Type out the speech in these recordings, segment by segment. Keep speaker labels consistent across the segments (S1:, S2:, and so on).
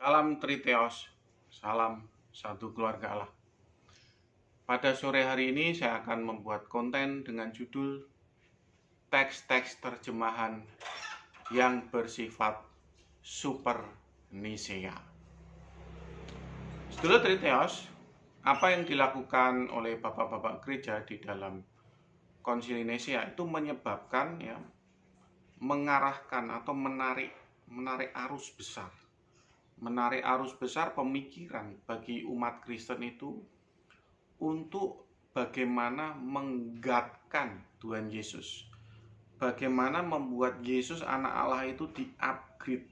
S1: Salam Triteos, salam satu keluarga Allah. Pada sore hari ini saya akan membuat konten dengan judul teks-teks terjemahan yang bersifat super Nisea. Sedulur Triteos, apa yang dilakukan oleh bapak-bapak gereja di dalam konsili Nisea itu menyebabkan mengarahkan atau menarik arus besar pemikiran bagi umat Kristen itu untuk bagaimana menggadkan Tuhan Yesus. Bagaimana membuat Yesus anak Allah itu di-upgrade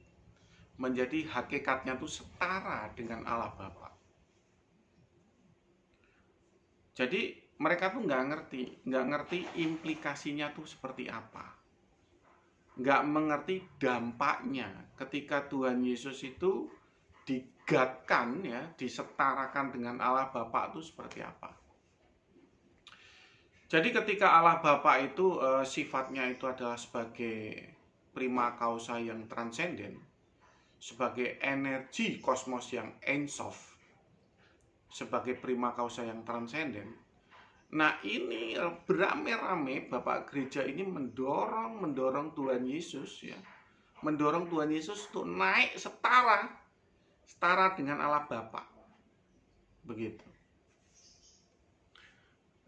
S1: menjadi hakikatnya itu setara dengan Allah Bapa. Jadi mereka tuh nggak ngerti implikasinya tuh seperti apa. Nggak mengerti dampaknya ketika Tuhan Yesus itu digadkan disetarakan dengan Allah Bapa itu seperti apa. Jadi ketika Allah Bapa itu sifatnya itu adalah sebagai prima causa yang transenden, sebagai energi kosmos yang Ein Sof, sebagai prima causa yang transenden. Nah ini beramai-ramai Bapak Gereja ini mendorong Tuhan Yesus mendorong Tuhan Yesus untuk naik setara dengan Allah Bapa. Begitu.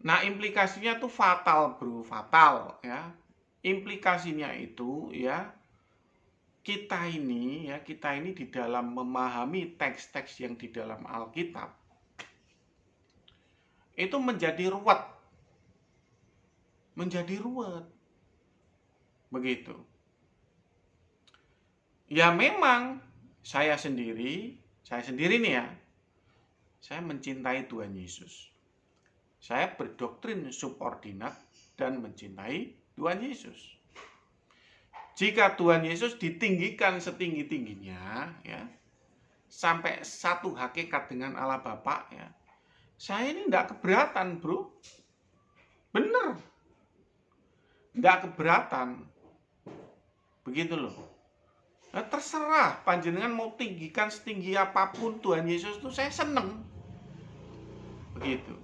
S1: Nah, implikasinya tuh fatal, bro, fatal ya. Implikasinya itu kita ini di dalam memahami teks-teks yang di dalam Alkitab itu menjadi ruwet. Begitu. Ya memang saya sendiri nih ya. Saya mencintai Tuhan Yesus. Saya berdoktrin subordinat dan mencintai Tuhan Yesus. Jika Tuhan Yesus ditinggikan setinggi-tingginya sampai satu hakikat dengan Allah Bapa saya ini enggak keberatan, bro. Bener. Enggak keberatan. Begitu loh. Nah, terserah panjenengan mau tinggikan setinggi apapun Tuhan Yesus itu saya seneng. Begitu.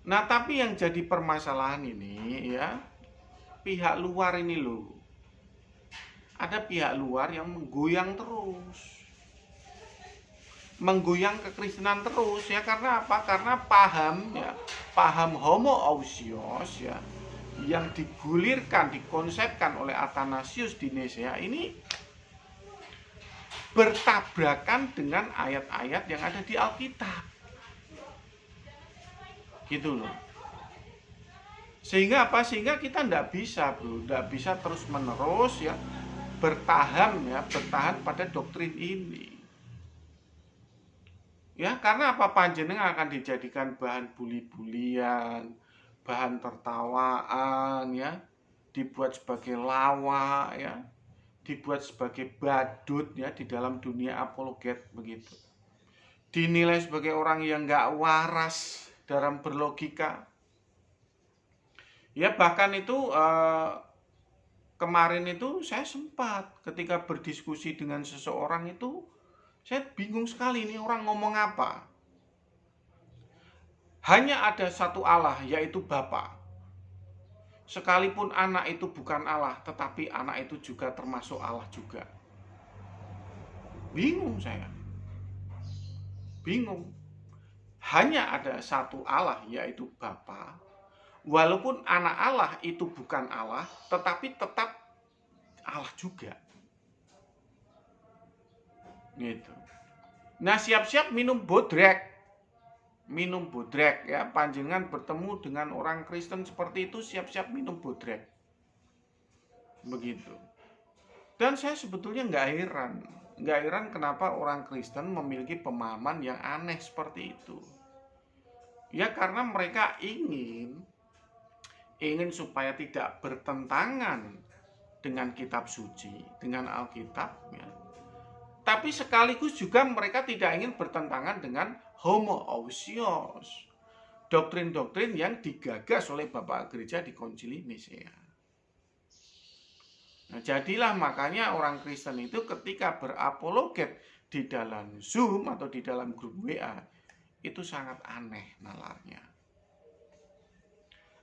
S1: Nah, tapi yang jadi permasalahan ini pihak luar ini loh. Ada pihak luar yang menggoyang terus. Menggoyang kekristenan terus karena apa? Karena paham homoousios yang digulirkan, dikonsepkan oleh Athanasius di Nisea ini bertabrakan dengan ayat-ayat yang ada di Alkitab. Gitu loh. Sehingga apa? Sehingga kita enggak bisa terus-menerus bertahan pada doktrin ini. Karena apa? Panjenengan akan dijadikan bahan buli-bulian, bahan tertawaan dibuat sebagai lawak dibuat sebagai badut di dalam dunia apologet begitu. Dinilai sebagai orang yang enggak waras dalam berlogika. Bahkan itu kemarin itu saya sempat ketika berdiskusi dengan seseorang itu saya bingung sekali ini orang ngomong apa. Hanya ada satu Allah yaitu Bapa. Sekalipun anak itu bukan Allah, tetapi anak itu juga termasuk Allah juga. Bingung saya. Bingung. Hanya ada satu Allah yaitu Bapa. Walaupun anak Allah itu bukan Allah, tetapi tetap Allah juga. Gitu. Nah, siap-siap minum bodrek. Panjenengan bertemu dengan orang Kristen seperti itu, siap-siap minum bodrek. Begitu. Dan saya sebetulnya nggak heran kenapa orang Kristen memiliki pemahaman yang aneh seperti itu. Karena mereka ingin supaya tidak bertentangan dengan kitab suci, dengan Alkitab tapi sekaligus juga mereka tidak ingin bertentangan dengan homoousios, doktrin-doktrin yang digagas oleh Bapak Gereja di Konsili Nisea. Nah, jadilah makanya orang Kristen itu ketika berapologet di dalam Zoom atau di dalam grup WA, itu sangat aneh nalarnya.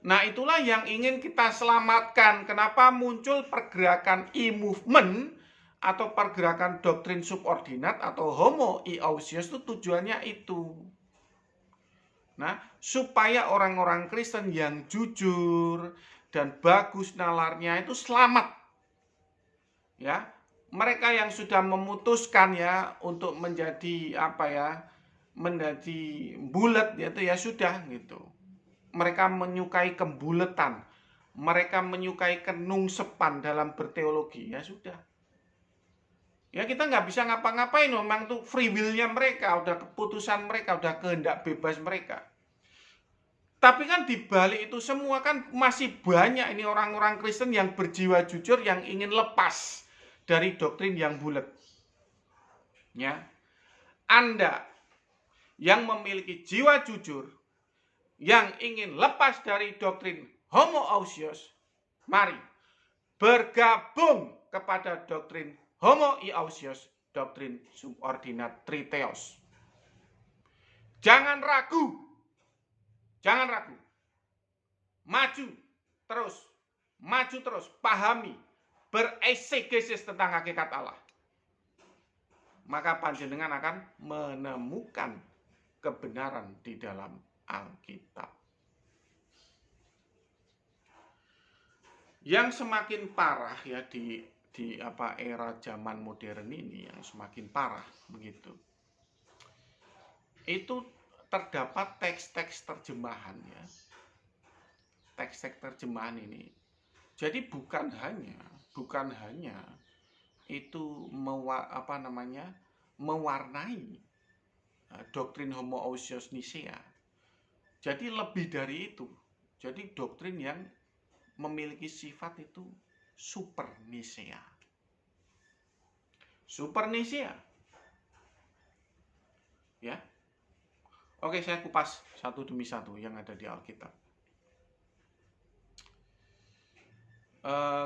S1: Nah, itulah yang ingin kita selamatkan. Kenapa muncul pergerakan e-movement atau pergerakan doktrin subordinat atau homoiousios itu tujuannya itu. Nah, supaya orang-orang Kristen yang jujur dan bagus nalarnya itu selamat. Ya, mereka yang sudah memutuskan ya untuk menjadi menjadi bulat gitu ya sudah gitu. Mereka menyukai kembuletan, mereka menyukai kenungsepan dalam berteologi ya sudah. Ya kita nggak bisa ngapa-ngapain, memang tuh free will-nya mereka, udah keputusan mereka, udah kehendak bebas mereka. Tapi kan di balik itu semua kan masih banyak ini orang-orang Kristen yang berjiwa jujur yang ingin lepas dari doktrin yang bulat. Ya, Anda yang memiliki jiwa jujur, yang ingin lepas dari doktrin homoousios, mari bergabung kepada doktrin homoiousios, doktrin subordinat triteos. Jangan ragu, jangan ragu. Maju terus, pahami, beresegesis tentang hakikat Allah. Maka panjenengan akan menemukan kebenaran di dalam Alkitab. Yang semakin parah ya di era zaman modern ini, yang semakin parah begitu. Itu terdapat teks-teks terjemahan ya. Teks-teks terjemahan ini. Jadi bukan hanya itu mewarnai doktrin homoousios Nisea. Jadi lebih dari itu. Jadi doktrin yang memiliki sifat itu super Nisea. Super Nisea. Ya. Oke, saya kupas satu demi satu yang ada di Alkitab.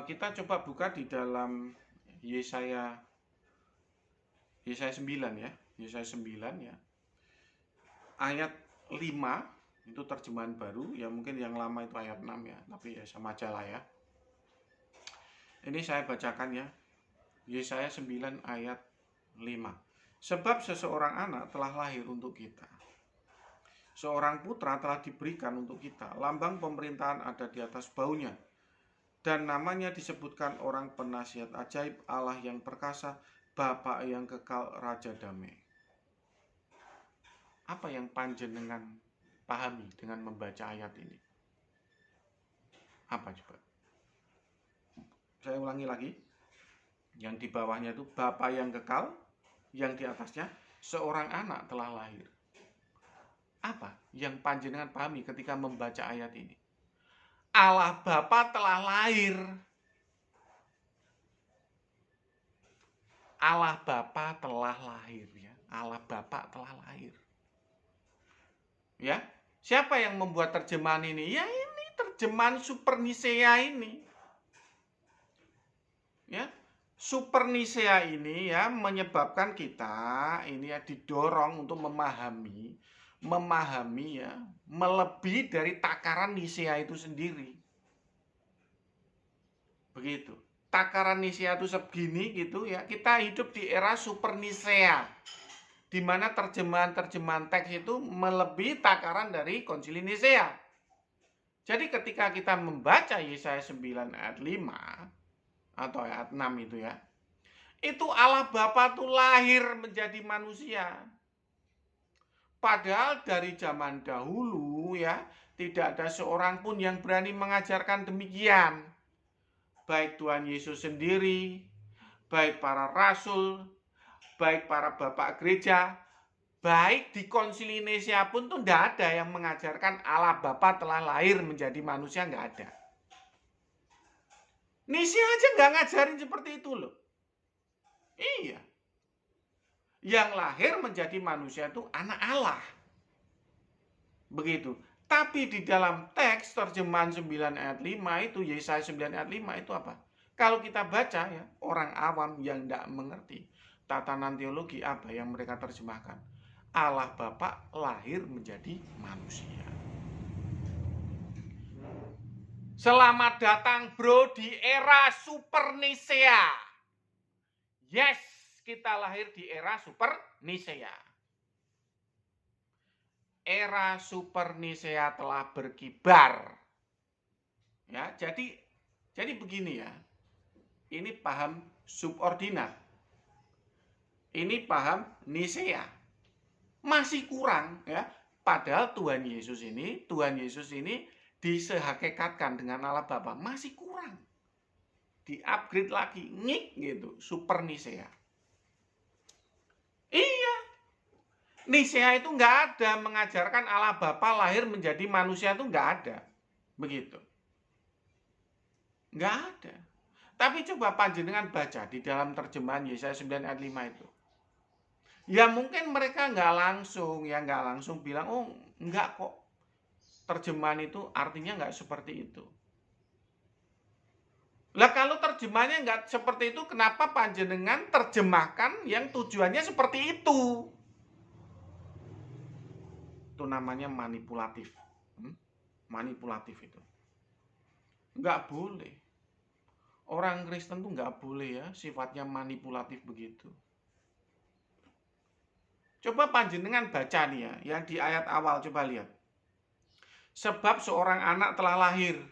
S1: Kita coba buka di dalam Yesaya 9 ya. Yesaya 9 ya. Ayat 5 itu terjemahan baru, ya mungkin yang lama itu ayat 6 ya, tapi ya sama aja lah ya. Ini saya bacakan ya. Yesaya 9 ayat 5. Sebab seseorang anak telah lahir untuk kita. Seorang putra telah diberikan untuk kita. Lambang pemerintahan ada di atas baunya. Dan namanya disebutkan orang penasihat ajaib, Allah yang perkasa, Bapa yang kekal, Raja damai. Apa yang panjenengan pahami dengan membaca ayat ini? Apa coba? Saya ulangi lagi. Yang di bawahnya itu Bapa yang kekal, yang di atasnya seorang anak telah lahir. Apa yang panjenengan pahami ketika membaca ayat ini? Allah Bapa telah lahir. Allah Bapa telah lahir ya. Allah Bapa telah lahir. Ya. Siapa yang membuat terjemahan ini? Ya ini terjemahan Super Nisea ini. Ya. Super Nisea ini ya menyebabkan kita ini ya didorong untuk memahami ya, melebihi dari takaran Nisea itu sendiri. Begitu. Takaran Nisea itu segini gitu ya. Kita hidup di era Super Nisea, di mana terjemahan-terjemahan teks itu melebihi takaran dari Konsili Nisea. Jadi ketika kita membaca Yesaya 9 ayat 5 atau ayat 6 itu ya, itu Allah Bapa itu lahir menjadi manusia. Padahal dari zaman dahulu ya, tidak ada seorang pun yang berani mengajarkan demikian. Baik Tuhan Yesus sendiri, baik para rasul, baik para bapak gereja, baik di Konsili Nisea pun tuh tidak ada yang mengajarkan Allah Bapa telah lahir menjadi manusia, nggak ada. Nisea aja nggak ngajarin seperti itu loh. Iya. Yang lahir menjadi manusia itu anak Allah. Begitu. Tapi di dalam teks terjemahan 9 ayat 5 itu, Yesaya 9 ayat 5 itu apa? Kalau kita baca ya, orang awam yang tidak mengerti tatanan teologi apa yang mereka terjemahkan. Allah Bapa lahir menjadi manusia. Selamat datang bro di era Super Nicea. Yes, kita lahir di era Super Nicea. Era Super Nicea telah berkibar. Ya, jadi begini ya. Ini paham subordinat. Ini paham Nicea. Masih kurang ya. Padahal Tuhan Yesus ini disehakikatkan dengan Allah Bapa, masih kurang. Di-upgrade lagi, ngik gitu, Super Nicea. Iya. Nicea itu nggak ada mengajarkan Allah Bapa lahir menjadi manusia, itu nggak ada. Begitu. Nggak ada. Tapi coba panjenengan baca di dalam terjemahan Yesaya 9 ayat 5 itu. Ya mungkin mereka nggak langsung bilang, oh nggak kok. Terjemahan itu artinya nggak seperti itu. Lah kalau terjemahannya nggak seperti itu, kenapa panjenengan terjemahkan yang tujuannya seperti itu? Itu namanya manipulatif. Manipulatif itu. Nggak boleh. Orang Kristen tuh nggak boleh ya sifatnya manipulatif begitu. Coba panjenengan baca nih ya, yang di ayat awal coba lihat. Sebab seorang anak telah lahir.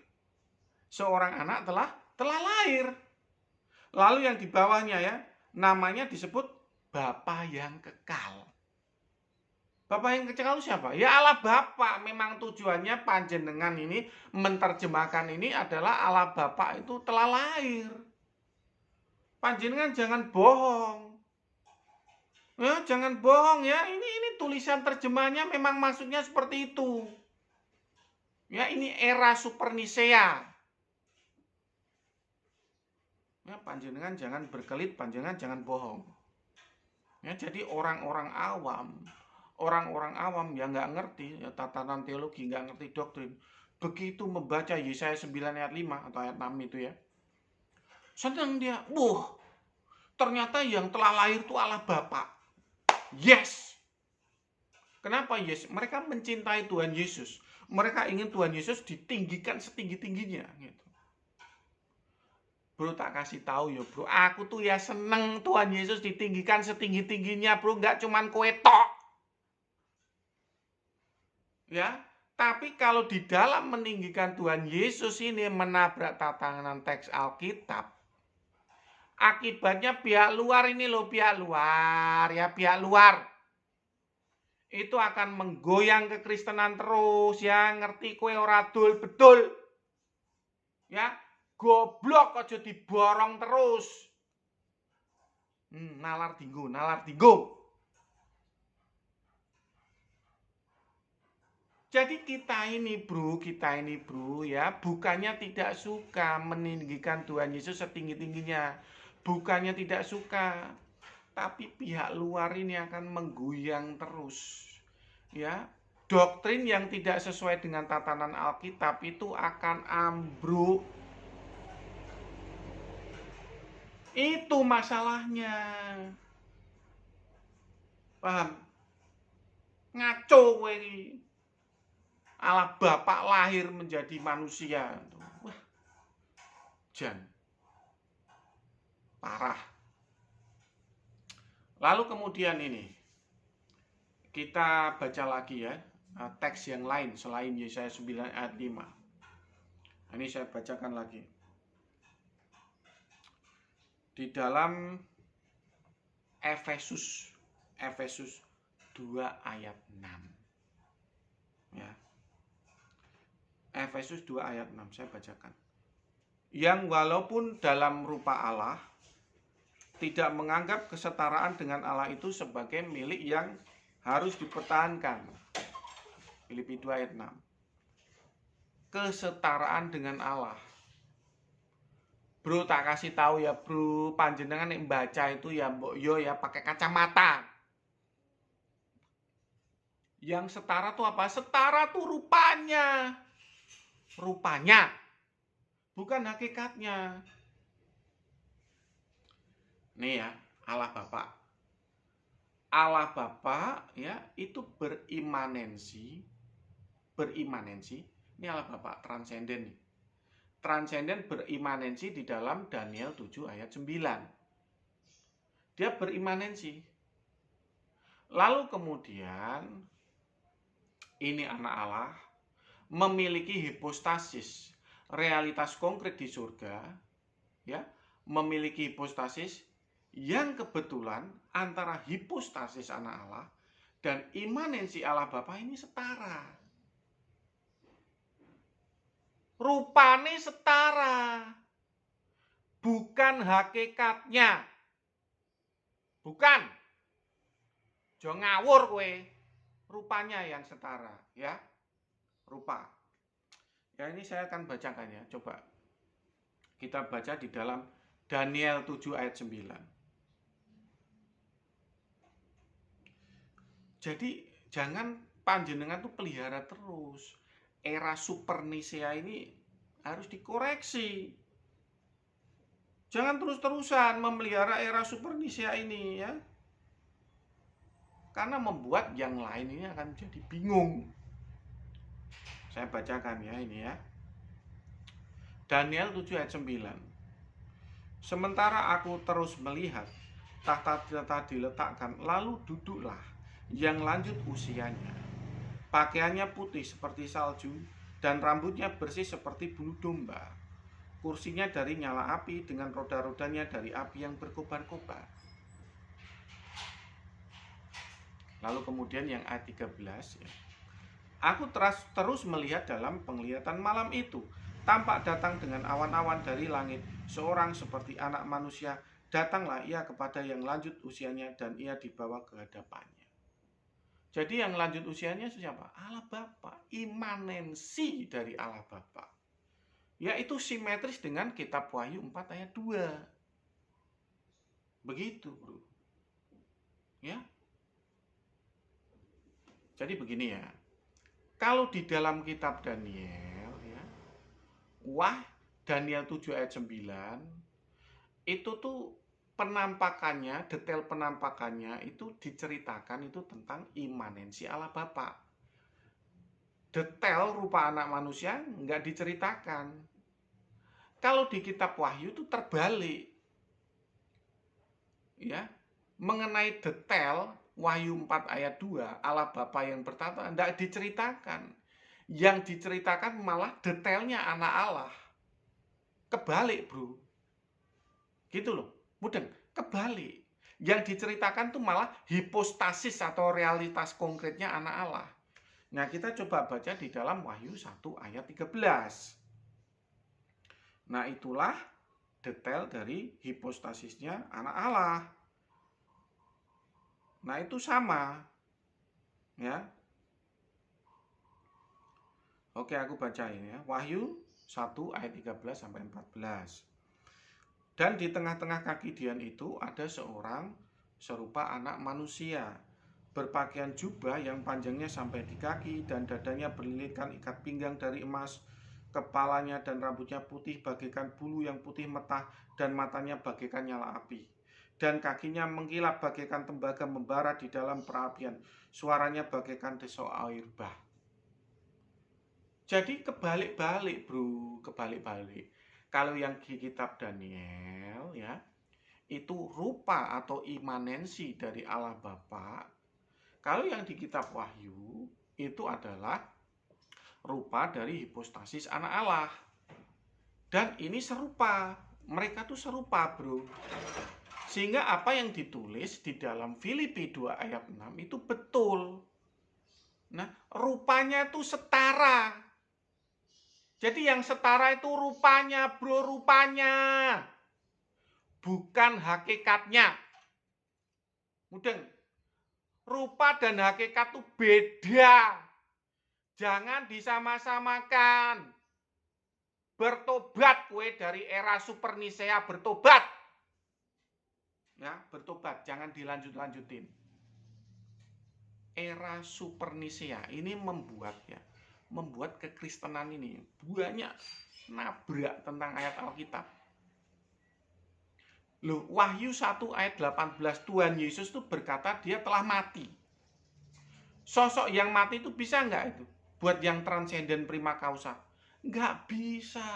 S1: Seorang anak telah lahir. Lalu yang di bawahnya ya, namanya disebut Bapa yang kekal. Bapa yang kekal itu siapa? Ya Allah Bapa. Memang tujuannya panjenengan ini menerjemahkan ini adalah Allah Bapa itu telah lahir. Panjenengan jangan bohong. Ya, jangan bohong ya. Ini tulisan terjemahnya memang maksudnya seperti itu. Ya, ini era Super Nicea. Ya, panjenengan jangan berkelit, panjenengan jangan bohong. Ya, jadi orang-orang awam yang nggak ngerti ya, tatanan teologi, nggak ngerti doktrin, begitu membaca Yesaya 9 ayat 5 atau ayat 6 itu ya, senang dia, ternyata yang telah lahir itu Allah Bapa. Yes. Kenapa yes? Mereka mencintai Tuhan Yesus. Mereka ingin Tuhan Yesus ditinggikan setinggi-tingginya gitu. Bro, tak kasih tahu ya bro, aku tuh ya seneng Tuhan Yesus ditinggikan setinggi-tingginya bro, nggak cuman kowe tok. Ya, tapi kalau di dalam meninggikan Tuhan Yesus ini menabrak tatanan teks Alkitab, akibatnya pihak luar ini loh, pihak luar itu akan menggoyang kekristenan terus ya, ngerti kowe ora dul betul. Ya, goblok aja diborong terus. Nalar dinggo. Jadi kita ini bro ya, bukannya tidak suka meninggikan Tuhan Yesus setinggi-tingginya. Bukannya tidak suka, tapi pihak luar ini akan menggoyang terus. Ya, doktrin yang tidak sesuai dengan tatanan Alkitab itu akan ambruk. Itu masalahnya. Paham? Ngaco kowe iki. Allah Bapa lahir menjadi manusia. Wah, jan. Parah. Lalu kemudian ini, kita baca lagi ya, teks yang lain selain Yesaya 9 ayat 5. Ini saya bacakan lagi. Di dalam Efesus 2 ayat 6. Ya. Efesus 2 ayat 6 saya bacakan. Yang walaupun dalam rupa Allah tidak menganggap kesetaraan dengan Allah itu sebagai milik yang harus dipertahankan. Filipi 2 ayat 6. Kesetaraan dengan Allah. Bro, tak kasih tahu ya bro, panjenengan yang baca itu ya mbok yo ya pakai kacamata. Yang setara tuh apa? Setara tuh rupanya, bukan hakikatnya. Nih ya, Allah Bapa. Allah Bapa ya itu berimanensi. Ini Allah Bapa transenden nih. Transenden berimanensi di dalam Daniel 7 ayat 9. Dia berimanensi. Lalu kemudian ini anak Allah memiliki hipostasis, realitas konkret di surga, ya, memiliki hipostasis yang kebetulan antara hipostasis anak Allah dan imanensi Allah Bapa ini setara. Rupane setara. Bukan hakikatnya. Bukan. Jo ngawur kowe. Rupanya yang setara, ya. Rupa. Ya, ini saya akan bacakan ya. Coba kita baca di dalam Daniel 7 ayat 9. Jadi jangan panjenengan tuh pelihara terus. Era Supernisea ini harus dikoreksi. Jangan terus-terusan memelihara era Supernisea ini ya. Karena membuat yang lain ini akan jadi bingung. Saya bacakan ya ini ya. Daniel 7 ayat 9. Sementara aku terus melihat, tahta-tahta diletakkan, lalu duduklah yang lanjut usianya. Pakaiannya putih seperti salju, dan rambutnya bersih seperti bulu domba. Kursinya dari nyala api, dengan roda-rodanya dari api yang berkobar-kobar. Lalu kemudian yang ayat 13 ya. Aku terus melihat dalam penglihatan malam itu, tampak datang dengan awan-awan dari langit, seorang seperti anak manusia. Datanglah ia kepada yang lanjut usianya, dan ia dibawa ke hadapannya. Jadi yang lanjut usianya siapa? Allah Bapa, imanensi dari Allah Bapa. Yaitu simetris dengan kitab Wahyu 4 ayat 2. Begitu, Bro. Ya. Jadi begini ya. Kalau di dalam kitab Daniel ya, Daniel 7 ayat 9 itu tuh penampakannya, detail penampakannya itu diceritakan itu tentang imanensi Allah Bapa. Detail rupa anak manusia nggak diceritakan. Kalau di kitab Wahyu itu terbalik. Ya, mengenai detail Wahyu 4 ayat 2, Allah Bapa yang bertata nggak diceritakan. Yang diceritakan malah detailnya anak Allah. Kebalik, Bro. Gitu loh. Mudeng, kebalik. Yang diceritakan tuh malah hipostasis atau realitas konkretnya anak Allah. Nah, kita coba baca di dalam Wahyu 1 ayat 13. Nah, itulah detail dari hipostasisnya anak Allah. Nah, itu sama. Ya. Oke, aku bacain ya. Wahyu 1 ayat 13 sampai 14. Dan di tengah-tengah kaki Dian itu ada seorang serupa anak manusia, berpakaian jubah yang panjangnya sampai di kaki dan dadanya berlilitkan ikat pinggang dari emas, kepalanya dan rambutnya putih bagaikan bulu yang putih metah, dan matanya bagaikan nyala api. Dan kakinya mengkilap bagaikan tembaga membara di dalam perapian, suaranya bagaikan desau air bah. Jadi kebalik-balik, Bro, kebalik-balik. Kalau yang di kitab Daniel ya, itu rupa atau imanensi dari Allah Bapa. Kalau yang di kitab Wahyu itu adalah rupa dari hipostasis anak Allah. Dan ini serupa. Mereka tuh serupa, Bro. Sehingga apa yang ditulis di dalam Filipi 2 ayat 6 itu betul. Nah, rupanya tuh setara. Jadi yang setara itu rupanya, Bro, rupanya. Bukan hakikatnya. Mudeng. Rupa dan hakikat itu beda. Jangan disama-samakan. Bertobat kue dari era Supernisea, bertobat. Ya, bertobat, jangan dilanjut-lanjutin. Era Supernisea ini membuat kekristenan ini banyak nabrak tentang ayat Alkitab. Loh, Wahyu 1 ayat 18, Tuhan Yesus itu berkata dia telah mati. Sosok yang mati itu bisa nggak itu? Buat yang transenden prima causa? Nggak bisa.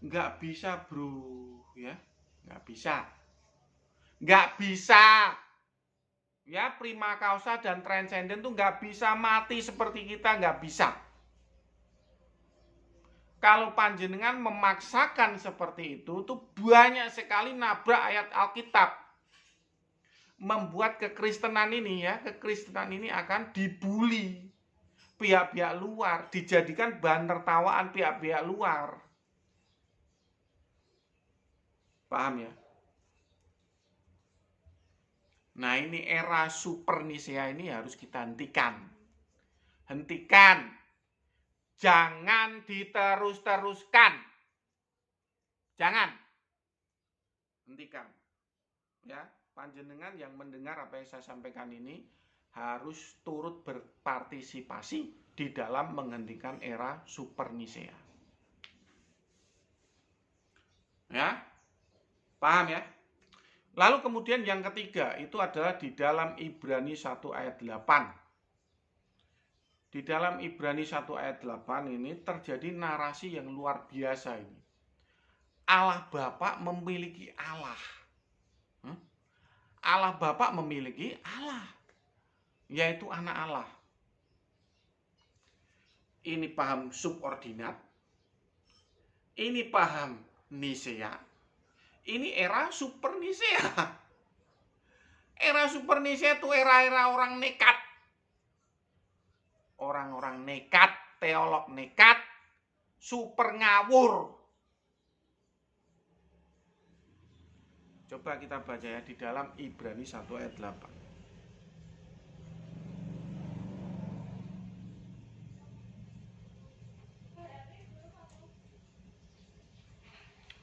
S1: Nggak bisa, bro. Ya, nggak bisa. Nggak bisa. Ya, prima causa dan transenden tuh nggak bisa mati seperti kita, nggak bisa. Kalau panjenengan memaksakan seperti itu tuh banyak sekali nabrak ayat Alkitab. Membuat kekristenan ini akan dibully pihak-pihak luar, dijadikan bahan tertawaan pihak-pihak luar. Paham ya? Nah, ini era super Nisea ini harus kita hentikan. Hentikan. Jangan diterus-teruskan. Jangan. Hentikan. Ya, panjenengan yang mendengar apa yang saya sampaikan ini harus turut berpartisipasi di dalam menghentikan era super Nisea. Ya, paham ya? Lalu kemudian yang ketiga itu adalah di dalam Ibrani 1 ayat 8. Di dalam Ibrani 1 ayat 8 ini terjadi narasi yang luar biasa ini. Allah Bapa memiliki Allah. Allah Bapa memiliki Allah, yaitu anak Allah. Ini paham subordinat, ini paham Nisea, ini era super Nisea. Era super Nisea itu era-era orang nekat. Orang-orang nekat, teolog nekat, super ngawur. Coba kita baca ya di dalam Ibrani 1 ayat 8.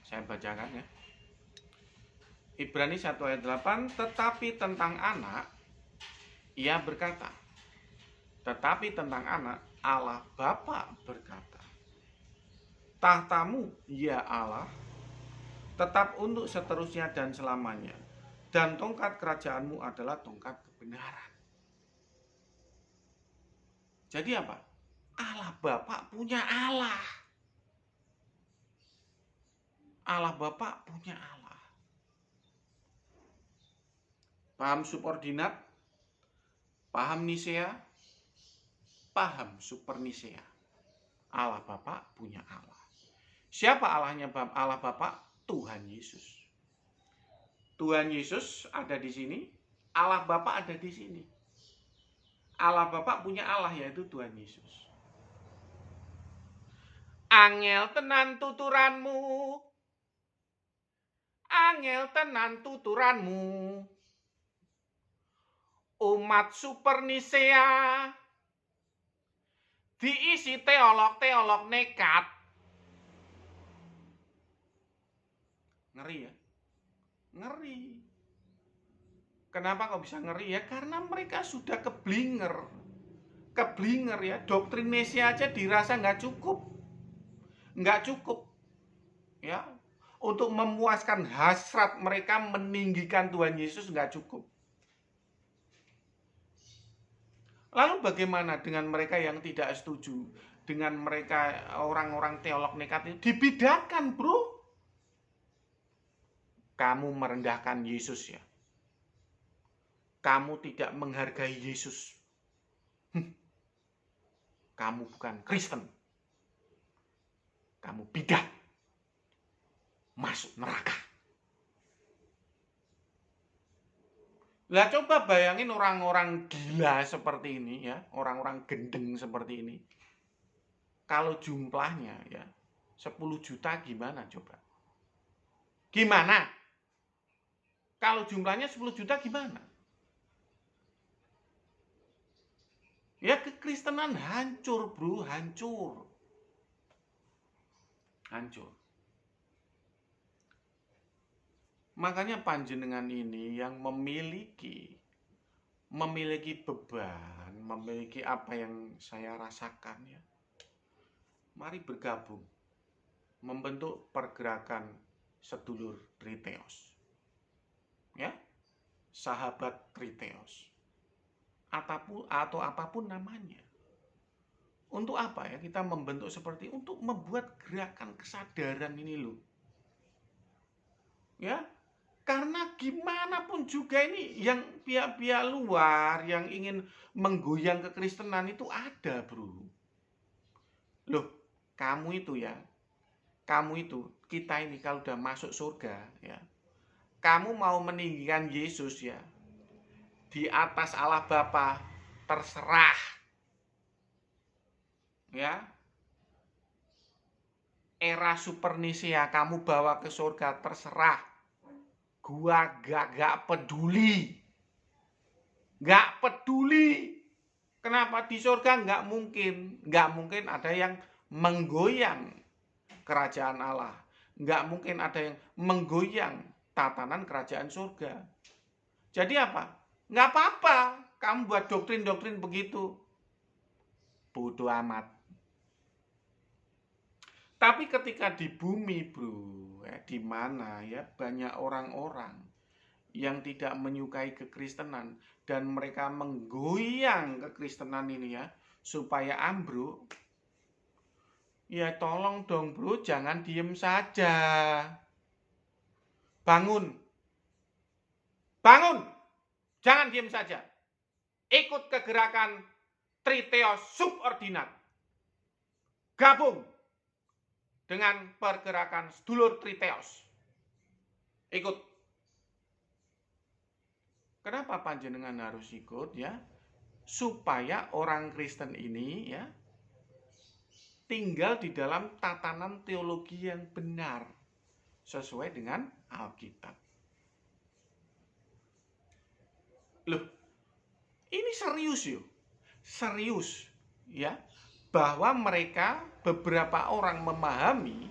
S1: Saya bacakan ya. Ibrani 1 ayat 8, tetapi tentang anak, ia berkata, tetapi tentang anak, Allah Bapa berkata, tahtamu, ya Allah, tetap untuk seterusnya dan selamanya, dan tongkat kerajaanmu adalah tongkat kebenaran. Jadi apa? Allah Bapa punya Allah. Allah Bapa punya Allah. Paham subordinat? Paham Nisea? Paham super Nisea. Allah Bapa punya Allah. Siapa Allahnya Allah Bapa? Tuhan Yesus. Tuhan Yesus ada di sini, Allah Bapa ada di sini. Allah Bapa punya Allah, yaitu Tuhan Yesus. Angel tenan tuturanmu, angel tenan tuturanmu, umat super Nisea diisi teolog-teolog nekat. Ngeri ya? Ngeri. Kenapa kok bisa ngeri ya? Karena mereka sudah keblinger. Keblinger ya, doktrin Nisea aja dirasa nggak cukup. Nggak cukup. Ya, untuk memuaskan hasrat mereka meninggikan Tuhan Yesus nggak cukup. Lalu bagaimana dengan mereka yang tidak setuju? Dengan mereka orang-orang teolog nekat itu dibidakan, bro. Kamu merendahkan Yesus ya. Kamu tidak menghargai Yesus. Kamu bukan Kristen. Kamu bidah. Masuk neraka. Lah coba bayangin orang-orang gila seperti ini ya, orang-orang gendeng seperti ini. Kalau jumlahnya ya 10 juta gimana coba? Gimana? Kalau jumlahnya 10 juta gimana? Ya kekristenan hancur, bro, hancur. Hancur. Makanya panjenengan ini yang memiliki beban, memiliki apa yang saya rasakan ya. Mari bergabung membentuk pergerakan sedulur Triteos. Ya, sahabat Triteos. Atau apapun namanya. Untuk apa ya kita membentuk seperti untuk membuat gerakan kesadaran ini loh. Ya, karena gimana pun juga ini yang pihak-pihak luar yang ingin menggoyang kekristenan itu ada, bro. Loh, kamu itu ya, kita ini kalau udah masuk surga ya, kamu mau meninggikan Yesus ya, di atas Allah Bapa, terserah. Ya, era Super Nisea kamu bawa ke surga, terserah. Gua gak peduli. Gak peduli. Kenapa di surga gak mungkin ada yang menggoyang kerajaan Allah. Gak mungkin ada yang menggoyang tatanan kerajaan surga. Jadi apa? Gak apa-apa kamu buat doktrin-doktrin begitu. Bodoh amat. Tapi ketika di bumi, bro, di mana ya banyak orang-orang yang tidak menyukai kekristenan dan mereka menggoyang kekristenan ini ya supaya ambruk. Ya tolong dong, bro, jangan diem saja. Bangun. Bangun. Jangan diem saja. Ikut ke gerakan Triteos subordinat. Gabung dengan pergerakan sedulur Triteos. Ikut. Kenapa panjenengan harus ikut ya? Supaya orang Kristen ini ya tinggal di dalam tatanan teologi yang benar sesuai dengan Alkitab. Loh, ini serius yuk. Serius ya. Bahwa mereka beberapa orang memahami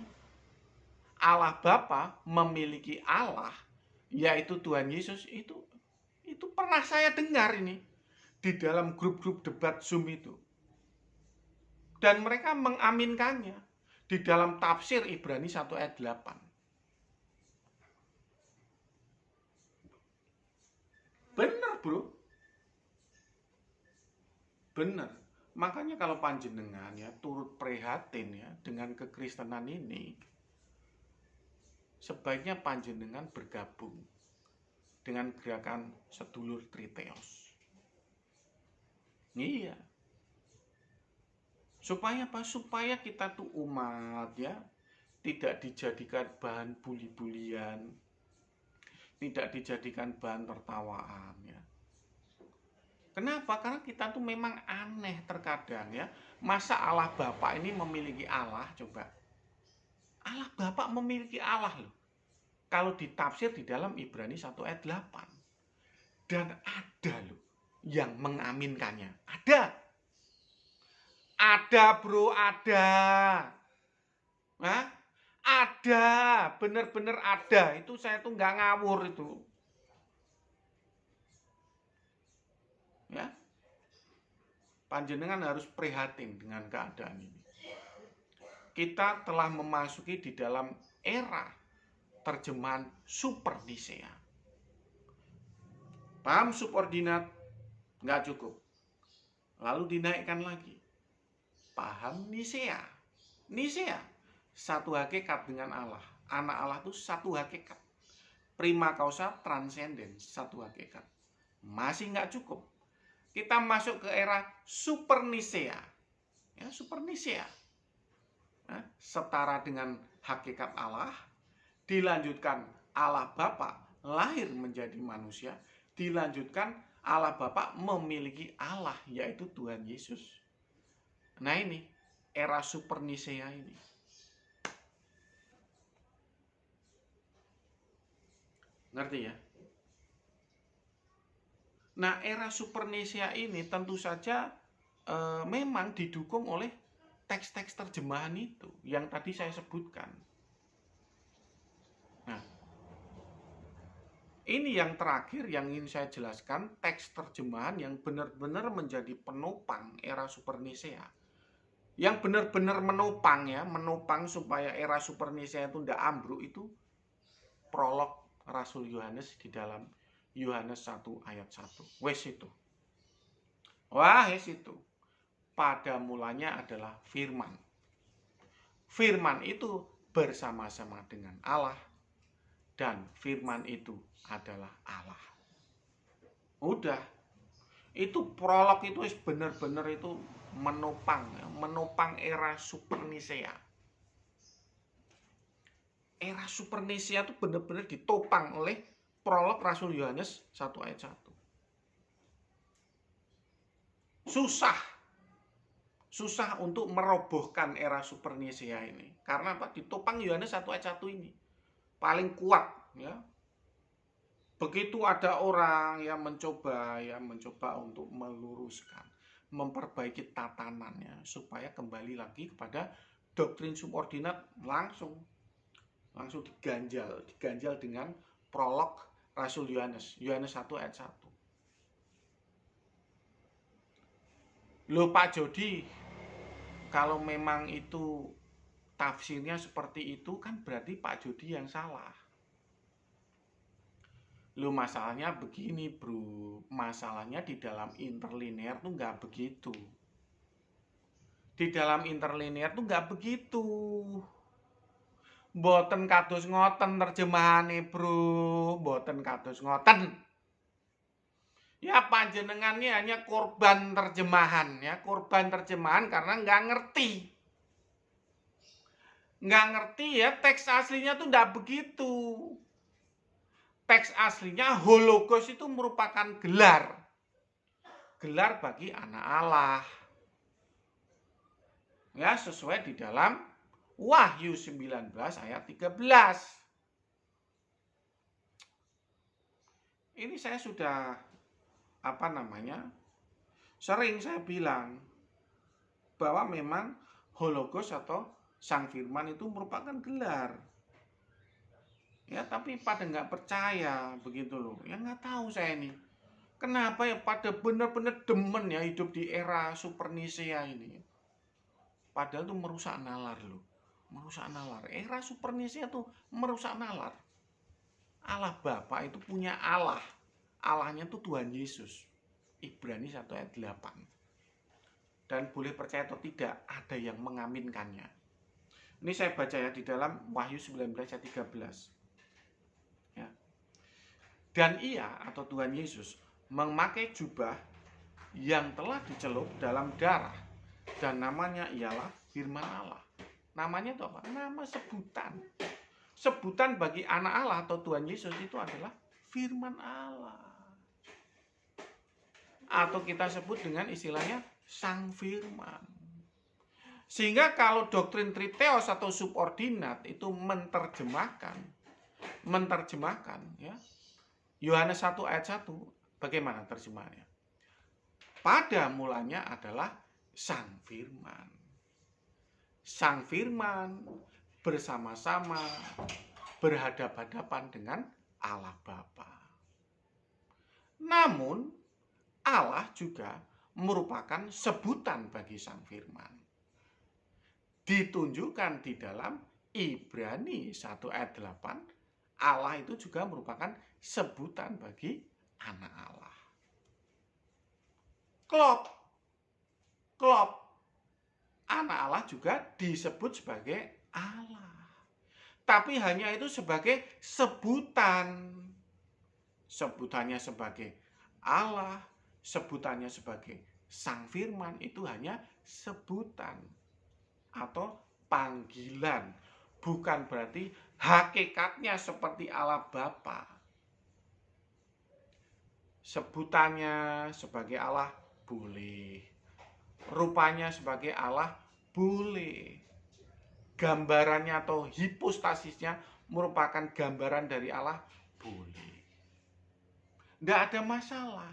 S1: Allah Bapa memiliki Allah yaitu Tuhan Yesus itu pernah saya dengar ini di dalam grup-grup debat Zoom itu. Dan mereka mengaminkannya di dalam tafsir Ibrani 1 ayat 8. Benar, bro. Benar. Makanya kalau panjenengan ya turut prihatin ya dengan kekristenan ini, sebaiknya panjenengan bergabung dengan gerakan sedulur Triteos. Iya. Supaya apa? Supaya kita tuh umat ya tidak dijadikan bahan buli-bulian, tidak dijadikan bahan tertawaan ya. Kenapa? Karena kita tuh memang aneh terkadang ya. Masa Allah Bapa ini memiliki Allah, coba. Allah Bapa memiliki Allah loh. Kalau ditafsir di dalam Ibrani 1 ayat 8. Dan ada loh yang mengaminkannya. Ada. Ada, bro, ada. Hah? Ada, bener-bener ada. Itu saya tuh nggak ngawur itu. Ya, panjenengan harus prihatin dengan keadaan ini. Kita telah memasuki di dalam era terjemahan Super Nisea. Paham subordinat nggak cukup, lalu dinaikkan lagi. Paham Nisea. Nisea satu hakikat dengan Allah. Anak Allah itu satu hakikat. Prima causa transenden, satu hakikat. Masih nggak cukup. Kita masuk ke era Super Nisea. Ya, Super Nisea. Nah, setara dengan hakikat Allah, dilanjutkan Allah Bapa lahir menjadi manusia, dilanjutkan Allah Bapa memiliki Allah yaitu Tuhan Yesus. Nah ini era Super Nisea ini. Ngerti ya? Nah era Super Nisea ini tentu saja memang didukung oleh teks-teks terjemahan itu yang tadi saya sebutkan. Nah, ini yang terakhir yang ingin saya jelaskan, teks terjemahan yang benar-benar menjadi penopang era Super Nisea. Yang benar-benar menopang ya, menopang supaya era Super Nisea itu tidak ambruk itu prolog Rasul Yohanes di dalam Yohanes 1 ayat 1. Wes itu. Wah, wes itu. Pada mulanya adalah firman. Firman itu bersama-sama dengan Allah. Dan firman itu adalah Allah. Udah. Itu prolog itu bener-bener itu menopang era Supernisea. Era Supernisea itu bener-bener ditopang oleh prolog Rasul Yohanes 1 ayat 1. Susah untuk merobohkan era Supernisea ini. Karena apa? Ditopang Yohanes 1 ayat 1 ini. Paling kuat, ya. Begitu ada orang yang mencoba untuk meluruskan, memperbaiki tatanannya supaya kembali lagi kepada doktrin subordinat, langsung diganjal dengan prolog Rasul Yohanes 1 ayat 1. Loh Pak Jody, kalau memang itu tafsirnya seperti itu kan berarti Pak Jody yang salah. Loh masalahnya begini bro, masalahnya di dalam interlinear tuh nggak begitu. Di dalam interlinear tuh nggak begitu. Boten kados ngoten terjemahane bro, boten kados ngoten. Ya panjenengannya hanya korban terjemahan, ya korban terjemahan karena nggak ngerti. Nggak ngerti ya, teks aslinya tuh nggak begitu. Teks aslinya hologos itu merupakan gelar bagi anak Allah. Ya, sesuai di dalam Wahyu 19 ayat 13. Ini saya sudah sering saya bilang bahwa memang hologos atau sang firman itu merupakan gelar. Ya, tapi pada nggak percaya begitu loh. Ya nggak tahu saya ini. Kenapa ya pada benar-benar demen ya hidup di era Supernisea ini. Padahal itu merusak nalar loh. Merusak nalar. Era Supernisea tuh merusak nalar. Allah Bapa itu punya Allah. Allahnya itu Tuhan Yesus. Ibrani 1 ayat 8. Dan boleh percaya atau tidak, ada yang mengaminkannya. Ini saya baca ya di dalam Wahyu 19 ayat 13. Dan ia atau Tuhan Yesus memakai jubah yang telah dicelup dalam darah dan namanya ialah firman Allah. Namanya itu apa? Nama sebutan. Sebutan bagi anak Allah atau Tuhan Yesus itu adalah firman Allah. Atau kita sebut dengan istilahnya sang firman. Sehingga kalau doktrin triteos atau subordinat itu menerjemahkan ya, Yohanes 1 ayat 1, bagaimana terjemahannya? Pada mulanya adalah sang firman. Sang firman bersama-sama berhadapan-hadapan dengan Allah Bapa. Namun Allah juga merupakan sebutan bagi sang firman. Ditunjukkan di dalam Ibrani 1 ayat 8, Allah itu juga merupakan sebutan bagi anak Allah. Klop. Anak Allah juga disebut sebagai Allah. Tapi hanya itu sebagai sebutan. Sebutannya sebagai Allah, sebutannya sebagai sang firman itu hanya sebutan atau panggilan. Bukan berarti hakikatnya seperti Allah Bapa. Sebutannya sebagai Allah boleh. Rupanya sebagai Allah boleh. Gambarannya atau hipostasisnya merupakan gambaran dari Allah boleh. Tidak ada masalah.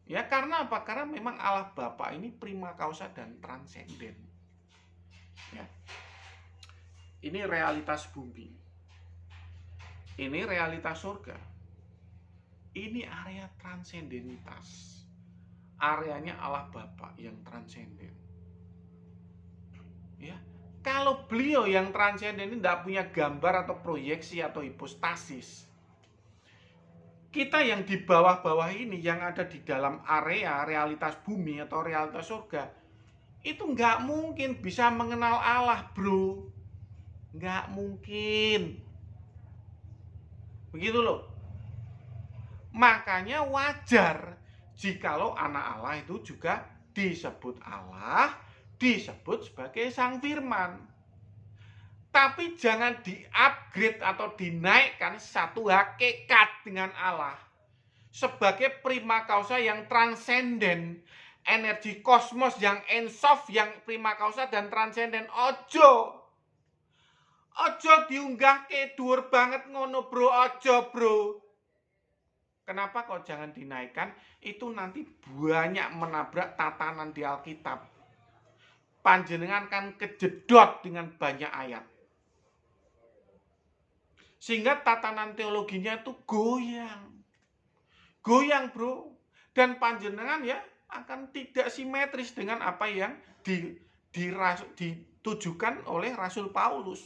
S1: Ya karena apa? Karena memang Allah Bapa ini prima causa dan transenden. Ya. Ini realitas bumi. Ini realitas surga. Ini area transendenitas. Areanya Allah Bapa yang transenden. Ya, Kalau beliau yang transenden ini tidak punya gambar atau proyeksi atau hipostasis, kita yang di bawah-bawah ini, yang ada di dalam area realitas bumi atau realitas surga, itu nggak mungkin bisa mengenal Allah, bro. Nggak mungkin. Begitu loh. Makanya wajar jikalau anak Allah itu juga disebut Allah, disebut sebagai Sang Firman. Tapi jangan di-upgrade atau dinaikkan satu hakikat dengan Allah sebagai prima causa yang transenden, energi kosmos yang ensof, yang prima causa dan transenden. Ojo diunggah ke dhuwur banget ngono, bro. Ojo, bro. Kenapa kok jangan dinaikkan? Itu nanti banyak menabrak tatanan di Alkitab. Panjenengan kan kejedot dengan banyak ayat. Sehingga tatanan teologinya itu goyang. Goyang, bro. Dan panjenengan ya akan tidak simetris dengan apa yang ditujukan oleh Rasul Paulus.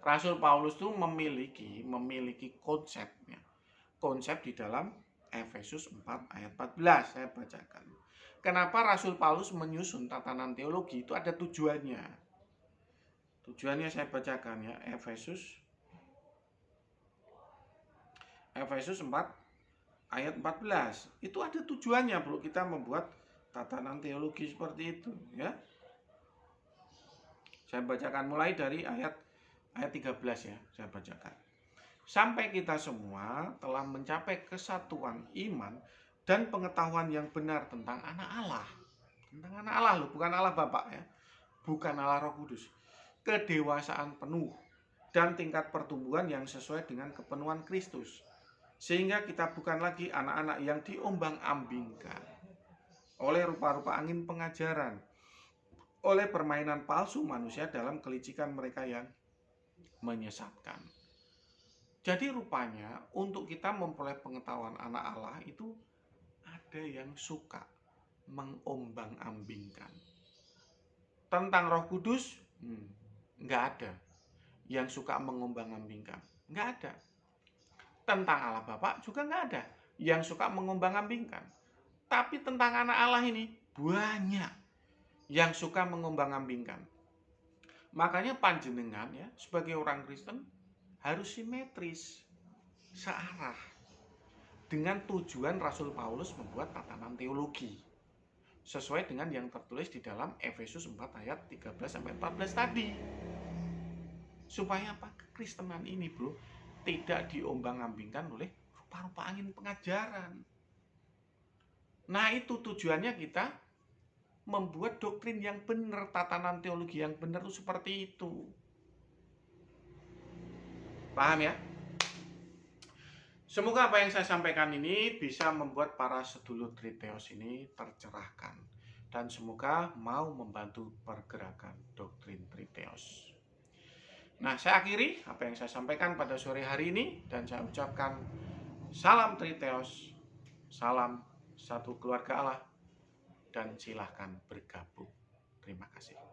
S1: Rasul Paulus itu memiliki konsepnya. Konsep di dalam Efesus 4 ayat 14. Saya bacakan. Kenapa Rasul Paulus menyusun tatanan teologi itu ada tujuannya. Tujuannya saya bacakan ya. Efesus 4 ayat 14. Itu ada tujuannya, bro, kita membuat tatanan teologi seperti itu ya. Saya bacakan mulai dari ayat 13 ya, saya bacakan. Sampai kita semua telah mencapai kesatuan iman dan pengetahuan yang benar tentang anak Allah. Tentang anak Allah loh, bukan Allah Bapa ya. Bukan Allah Roh Kudus. Kedewasaan penuh dan tingkat pertumbuhan yang sesuai dengan kepenuhan Kristus. Sehingga kita bukan lagi anak-anak yang diombang-ambingkan oleh rupa-rupa angin pengajaran, oleh permainan palsu manusia dalam kelicikan mereka yang menyesatkan. Jadi rupanya untuk kita memperoleh pengetahuan anak Allah itu ada yang suka mengombang-ambingkan. Tentang Roh Kudus, nggak ada yang suka mengombang-ambingkan. Nggak ada. Tentang Allah Bapa juga nggak ada yang suka mengombang-ambingkan. Tapi tentang anak Allah ini banyak yang suka mengombang-ambingkan. Makanya panjenengan ya sebagai orang Kristen harus simetris, searah dengan tujuan Rasul Paulus membuat tatanan teologi sesuai dengan yang tertulis di dalam Efesus 4 ayat 13-14 tadi. Supaya apa? Kekristenan ini, bro, tidak diombang-ambingkan oleh rupa-rupa angin pengajaran. Nah, itu tujuannya kita membuat doktrin yang benar, tatanan teologi yang benar itu seperti itu. Paham ya? Semoga apa yang saya sampaikan ini bisa membuat para sedulur Triteos ini tercerahkan. Dan semoga mau membantu pergerakan doktrin Triteos. Nah, saya akhiri apa yang saya sampaikan pada sore hari ini. Dan saya ucapkan salam Triteos, salam satu keluarga Allah. Dan silahkan bergabung. Terima kasih.